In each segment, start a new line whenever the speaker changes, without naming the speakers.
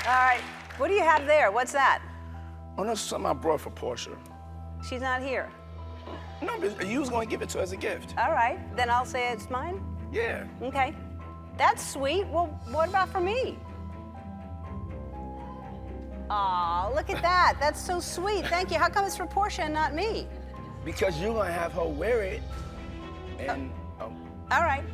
All right. What do you have there? What's that?
Oh, no, something I brought for Portia.
She's not here.
No, but you was gonna give it to her as a gift.
All right. Then I'll say it's mine.
Yeah.
Okay. That's sweet. Well, what about for me? Aw, look at that. That's so sweet. Thank you. How come it's for Portia and not me?
Because you're gonna have her wear it. And,
All right.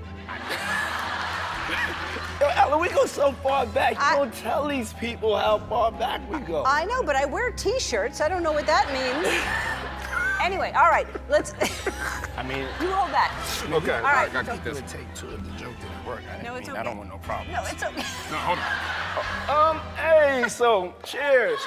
Yo, Ellen, we go so far back. You don't tell these people how far back we go.
I know, but I wear t-shirts. I don't know what that means. Anyway, all right, let's.
I mean,
you hold that.
Okay,
all right.
I gotta keep this.
Take two if the joke didn't work.
No, it's okay.
I don't want no problems.
No, it's okay.
No, hold on.
Hey, so cheers.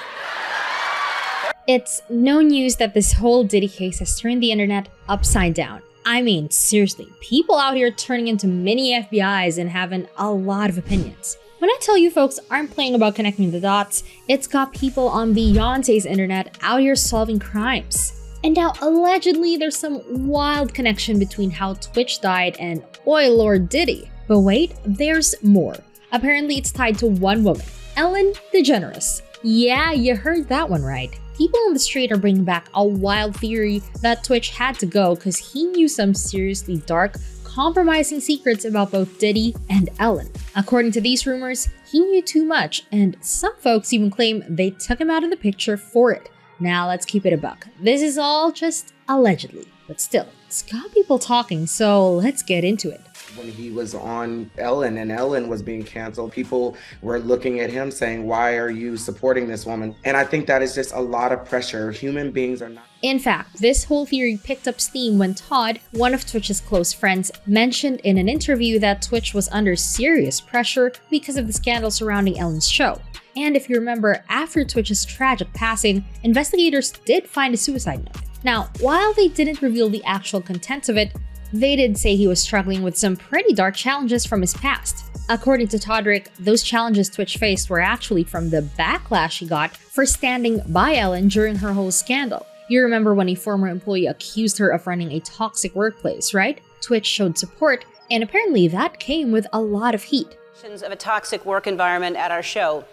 It's no news that this whole Diddy case has turned the internet upside down. I mean, seriously, people out here turning into mini FBIs and having a lot of opinions. When I tell you folks aren't playing about connecting the dots, it's got people on Beyonce's internet out here solving crimes. And now allegedly there's some wild connection between how Twitch died and oil lord Diddy. But wait, there's more. Apparently it's tied to one woman, Ellen DeGeneres. Yeah, you heard that one right. People on the street are bringing back a wild theory that Twitch had to go because he knew some seriously dark, compromising secrets about both Diddy and Ellen. According to these rumors, he knew too much, and some folks even claim they took him out of the picture for it. Now let's keep it a buck. This is all just allegedly, but still, it's got people talking, so let's get into it.
When he was on Ellen and Ellen was being canceled, people were looking at him saying, why are you supporting this woman? And I think that is just a lot of pressure. Human beings are not.
In fact, this whole theory picked up steam when Todd, one of Twitch's close friends, mentioned in an interview that Twitch was under serious pressure because of the scandal surrounding Ellen's show. And if you remember, after Twitch's tragic passing, investigators did find a suicide note. Now, while they didn't reveal the actual contents of it, they did say he was struggling with some pretty dark challenges from his past. According to Todrick, those challenges Twitch faced were actually from the backlash he got for standing by Ellen during her whole scandal. You remember when a former employee accused her of running a toxic workplace, right? Twitch showed support, and apparently that came with a lot of heat.
Of a toxic work environment at our show.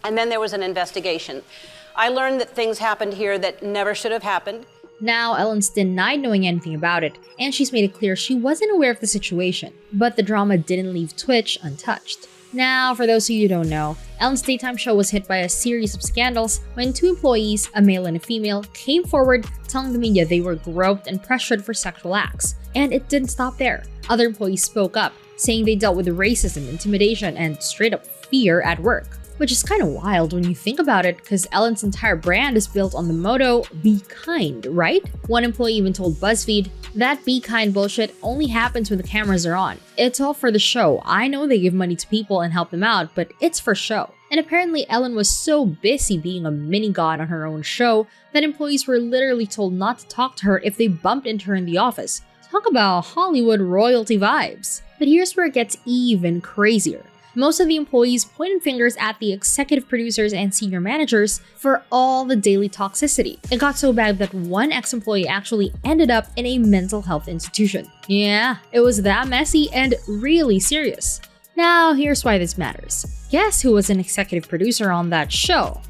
And then there was an investigation. I learned that things happened here that never should have happened.
Now, Ellen's denied knowing anything about it, and she's made it clear she wasn't aware of the situation. But the drama didn't leave Twitch untouched. Now, for those of you who don't know, Ellen's daytime show was hit by a series of scandals when two employees, a male and a female, came forward telling the media they were groped and pressured for sexual acts. And it didn't stop there. Other employees spoke up, saying they dealt with racism, intimidation, and straight up fear at work. Which is kind of wild when you think about it, because Ellen's entire brand is built on the motto, be kind, right? One employee even told BuzzFeed, that be kind bullshit only happens when the cameras are on. It's all for the show. I know they give money to people and help them out, but it's for show. And apparently Ellen was so busy being a mini god on her own show that employees were literally told not to talk to her if they bumped into her in the office. Talk about Hollywood royalty vibes. But here's where it gets even crazier. Most of the employees pointed fingers at the executive producers and senior managers for all the daily toxicity. It got so bad that one ex-employee actually ended up in a mental health institution. Yeah, it was that messy and really serious. Now, here's why this matters. Guess who was an executive producer on that show?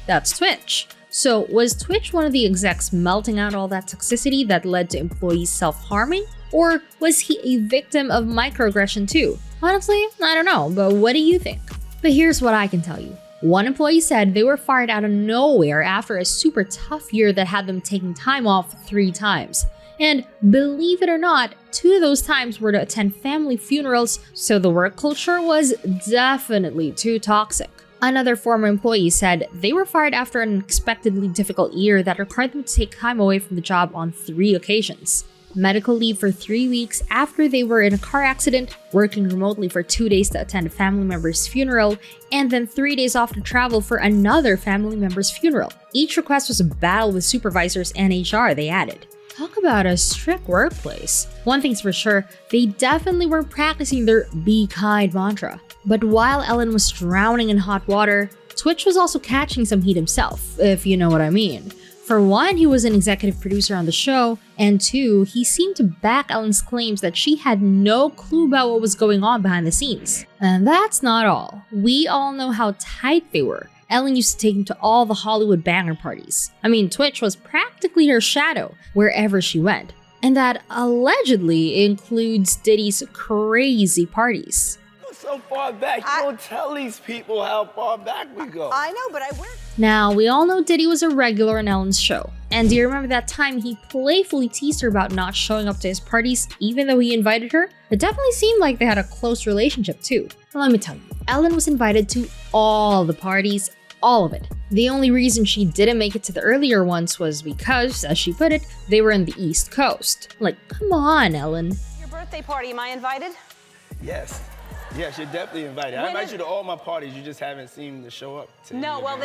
That's Twitch. So, was Twitch one of the execs melting out all that toxicity that led to employees self-harming? Or was he a victim of microaggression too? Honestly, I don't know, but what do you think? But here's what I can tell you. One employee said they were fired out of nowhere after a super tough year that had them taking time off 3 times. And believe it or not, 2 of those times were to attend family funerals, so the work culture was definitely too toxic. Another former employee said they were fired after an unexpectedly difficult year that required them to take time away from the job on 3 occasions. Medical leave for 3 weeks after they were in a car accident, working remotely for 2 days to attend a family member's funeral, and then 3 days off to travel for another family member's funeral. Each request was a battle with supervisors and HR, they added. Talk about a strict workplace. One thing's for sure, they definitely weren't practicing their be kind mantra. But while Ellen was drowning in hot water, Twitch was also catching some heat himself, if you know what I mean. For one, he was an executive producer on the show, and two, he seemed to back Ellen's claims that she had no clue about what was going on behind the scenes. And that's not all. We all know how tight they were. Ellen used to take him to all the Hollywood banger parties. I mean, Twitch was practically her shadow wherever she went. And that allegedly includes Diddy's crazy parties.
So far back, you don't tell these people how far back we go.
I know, but I work.
Now, we all know Diddy was a regular on Ellen's show. And do you remember that time he playfully teased her about not showing up to his parties even though he invited her? It definitely seemed like they had a close relationship too. Let me tell you, Ellen was invited to all the parties, all of it. The only reason she didn't make it to the earlier ones was because, as she put it, they were in the East Coast. Like, come on, Ellen.
Your birthday party, am I invited?
Yes. Yes, you're definitely invited. I invite you to all my parties. You just haven't seemed to show up.
No, well,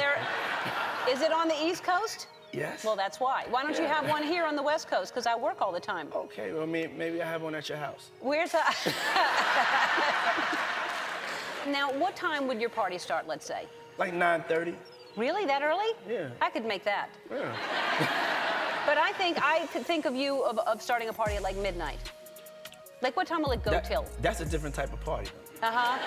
is it on the East Coast?
Yes.
Well, that's why. Why don't you have one here on the West Coast? Because I work all the time.
Okay, well, maybe I have one at your house.
Where's the... Now, what time would your party start, let's say?
Like 9:30.
Really? That early?
Yeah.
I could make that.
Yeah.
But I could think of you of starting a party at like midnight. Like, what time will it go till?
That's a different type of party.
Uh-huh.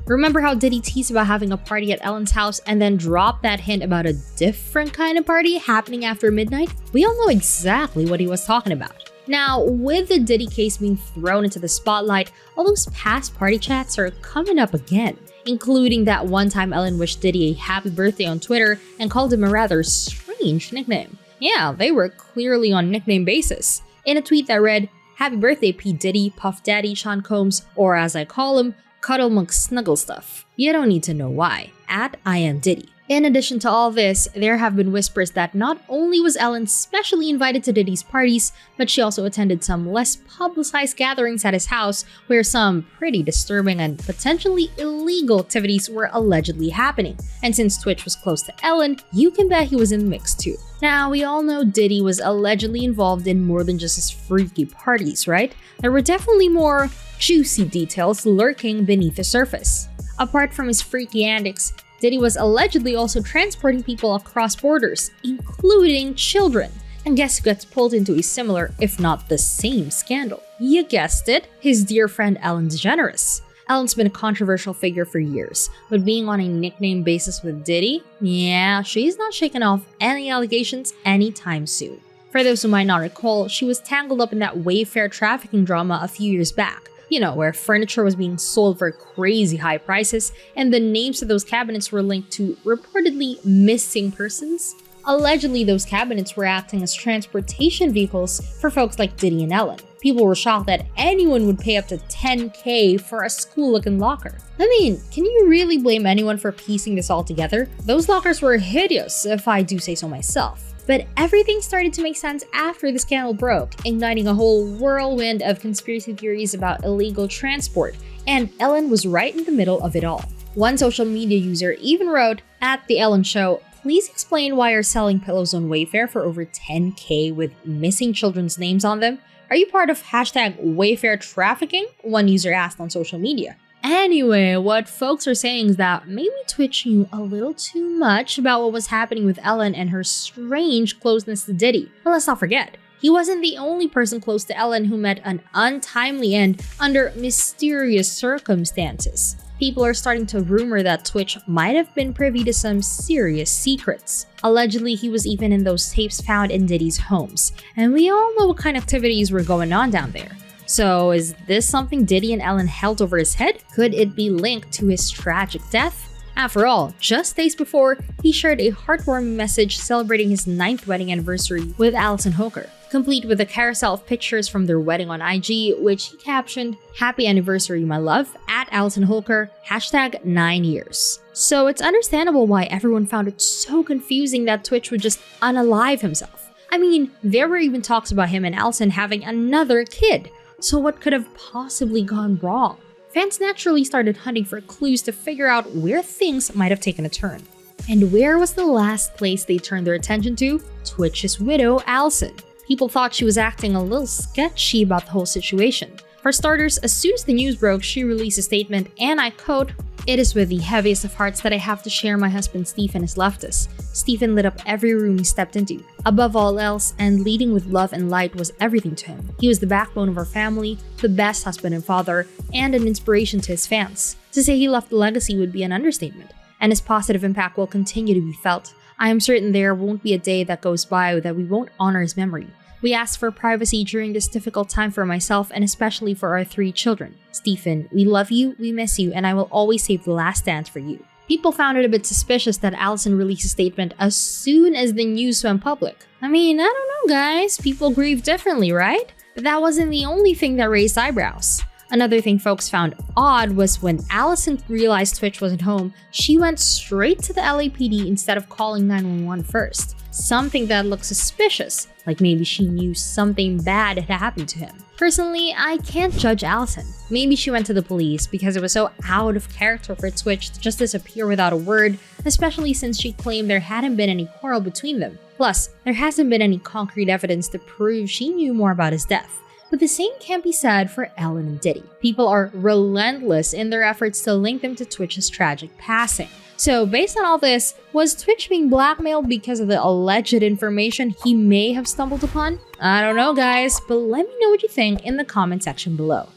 Remember how Diddy teased about having a party at Ellen's house and then dropped that hint about a different kind of party happening after midnight? We all know exactly what he was talking about. Now, with the Diddy case being thrown into the spotlight, all those past party chats are coming up again, including that one time Ellen wished Diddy a happy birthday on Twitter and called him a rather strange nickname. Yeah, they were clearly on nickname basis. In a tweet that read, "Happy birthday, P. Diddy, Puff Daddy, Sean Combs, or as I call him, Cuddle McSnuggle Stuff. You don't need to know why. At I am Diddy." In addition to all this, there have been whispers that not only was Ellen specially invited to Diddy's parties, but she also attended some less publicized gatherings at his house where some pretty disturbing and potentially illegal activities were allegedly happening. And since Twitch was close to Ellen, you can bet he was in the mix too. Now, we all know Diddy was allegedly involved in more than just his freaky parties, right? There were definitely more juicy details lurking beneath the surface. Apart from his freaky antics, Diddy was allegedly also transporting people across borders, including children. And guess who gets pulled into a similar, if not the same, scandal? You guessed it, his dear friend Ellen DeGeneres. Ellen's been a controversial figure for years, but being on a nickname basis with Diddy, yeah, she's not shaking off any allegations anytime soon. For those who might not recall, she was tangled up in that Wayfair trafficking drama a few years back. You know, where furniture was being sold for crazy high prices and the names of those cabinets were linked to reportedly missing persons. Allegedly, those cabinets were acting as transportation vehicles for folks like Diddy and Ellen. People were shocked that anyone would pay up to $10K for a school-looking locker. I mean, can you really blame anyone for piecing this all together? Those lockers were hideous, if I do say so myself. But everything started to make sense after the scandal broke, igniting a whole whirlwind of conspiracy theories about illegal transport, and Ellen was right in the middle of it all. One social media user even wrote, "At the Ellen Show, please explain why you're selling pillows on Wayfair for over $10K with missing children's names on them. Are you part of #Wayfair trafficking?" one user asked on social media. Anyway, what folks are saying is that maybe Twitch knew a little too much about what was happening with Ellen and her strange closeness to Diddy. But let's not forget, he wasn't the only person close to Ellen who met an untimely end under mysterious circumstances. People are starting to rumor that Twitch might have been privy to some serious secrets. Allegedly, he was even in those tapes found in Diddy's homes, and we all know what kind of activities were going on down there. So is this something Diddy and Ellen held over his head? Could it be linked to his tragic death? After all, just days before, he shared a heartwarming message celebrating his 9th wedding anniversary with Allison Hooker, complete with a carousel of pictures from their wedding on IG, which he captioned, "Happy anniversary, my love, at Allison Hooker, #9 years. So it's understandable why everyone found it so confusing that Twitch would just unalive himself. I mean, there were even talks about him and Allison having another kid. So what could have possibly gone wrong? Fans naturally started hunting for clues to figure out where things might have taken a turn. And where was the last place they turned their attention to? Twitch's widow, Allison. People thought she was acting a little sketchy about the whole situation. For starters, as soon as the news broke, she released a statement, and I quote, "It is with the heaviest of hearts that I have to share my husband Stephen has left us. Stephen lit up every room he stepped into. Above all else, and leading with love and light was everything to him. He was the backbone of our family, the best husband and father, and an inspiration to his fans. To say he left a legacy would be an understatement, and his positive impact will continue to be felt. I am certain there won't be a day that goes by that we won't honor his memory. We ask for privacy during this difficult time for myself and especially for our 3 children. Stephen, we love you, we miss you, and I will always save the last dance for you." People found it a bit suspicious that Allison released a statement as soon as the news went public. I mean, I don't know guys, people grieve differently, right? But that wasn't the only thing that raised eyebrows. Another thing folks found odd was when Allison realized Twitch wasn't home, she went straight to the LAPD instead of calling 911 first. Something that looked suspicious, like maybe she knew something bad had happened to him. Personally, I can't judge Allison. Maybe she went to the police because it was so out of character for Twitch to just disappear without a word, especially since she claimed there hadn't been any quarrel between them. Plus, there hasn't been any concrete evidence to prove she knew more about his death. But the same can't be said for Ellen and Diddy. People are relentless in their efforts to link them to Twitch's tragic passing. So based on all this, was Twitch being blackmailed because of the alleged information he may have stumbled upon? I don't know guys, but let me know what you think in the comment section below.